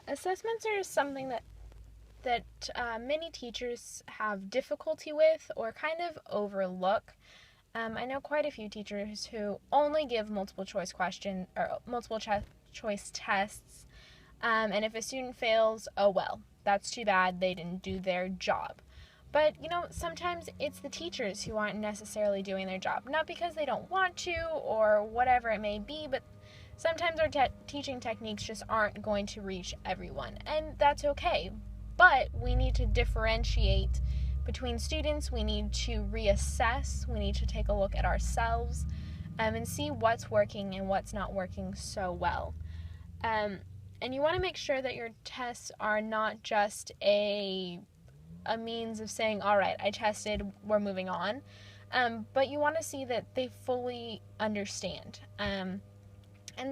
Assessments are something that many teachers have difficulty with or kind of overlook. I know quite a few teachers who only give multiple choice question or choice tests, and if a student fails, oh well, that's too bad. They didn't do their job. But sometimes it's the teachers who aren't necessarily doing their job, not because they don't want to or whatever it may be, but sometimes our teaching techniques just aren't going to reach everyone, and that's okay. But we need to differentiate between students. We need to reassess. We need to take a look at ourselves and see what's working and what's not working so well. And you want to make sure that your tests are not just a means of saying, all right, I tested, we're moving on. But you want to see that they fully understand. And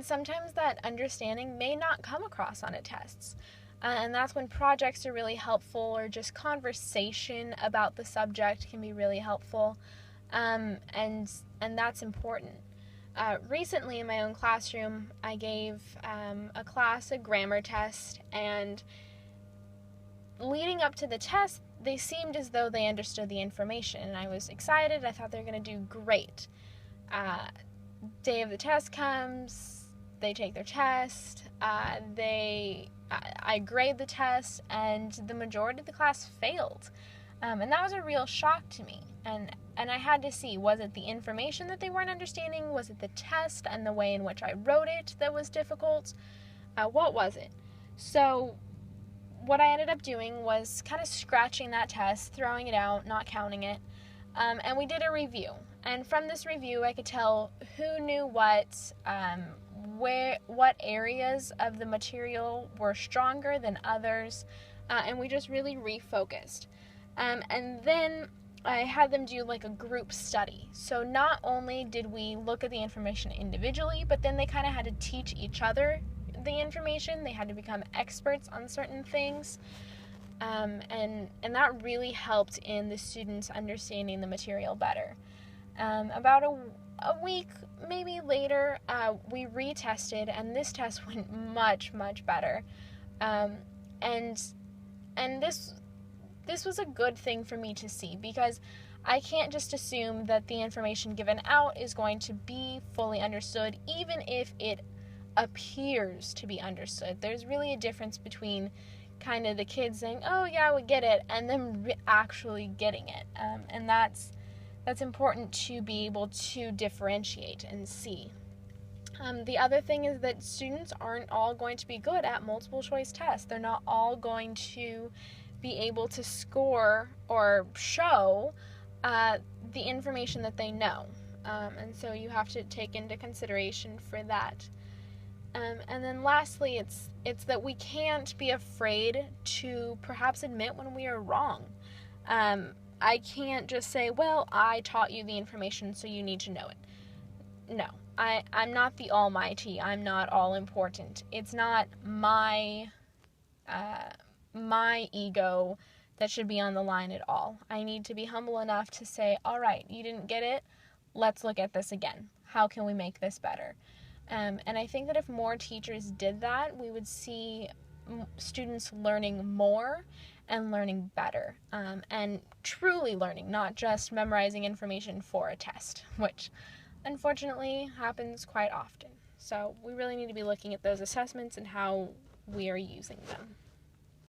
sometimes that understanding may not come across on a test. And that's when projects are really helpful, or just conversation about the subject can be really helpful. And that's important. Recently in my own classroom, I gave a class a grammar test, and leading up to the test, they seemed as though they understood the information, and I was excited. I thought they were going to do great. Day of the test comes, they take their test, I grade the test, and the majority of the class failed. And that was a real shock to me. And I had to see, was it the information that they weren't understanding? Was it the test and the way in which I wrote it that was difficult? What was it? So what I ended up doing was kind of scratching that test, throwing it out, not counting it. And we did a review. And from this review, I could tell who knew what areas of the material were stronger than others, and we just really refocused. And then I had them do like a group study. So not only did we look at the information individually, but then they kind of had to teach each other the information. They had to become experts on certain things. And that really helped in the students understanding the material better. About a week maybe later, we retested, and this test went much, much better. And this was a good thing for me to see, because I can't just assume that the information given out is going to be fully understood, even if it appears to be understood. There's really a difference between kind of the kids saying, oh yeah, we get it, and them actually getting it. And that's important to be able to differentiate and see. The other thing is that students aren't all going to be good at multiple choice tests. They're not all going to be able to score or show the information that they know. And so you have to take into consideration for that. And then lastly, it's that we can't be afraid to perhaps admit when we are wrong. I can't just say, well, I taught you the information, so you need to know it. No, I'm not the almighty. I'm not all important. It's not my ego that should be on the line at all. I need to be humble enough to say, all right, you didn't get it. Let's look at this again. How can we make this better? And I think that if more teachers did that, we would see students learning more and learning better, and truly learning, not just memorizing information for a test, which unfortunately happens quite often. So we really need to be looking at those assessments and how we are using them.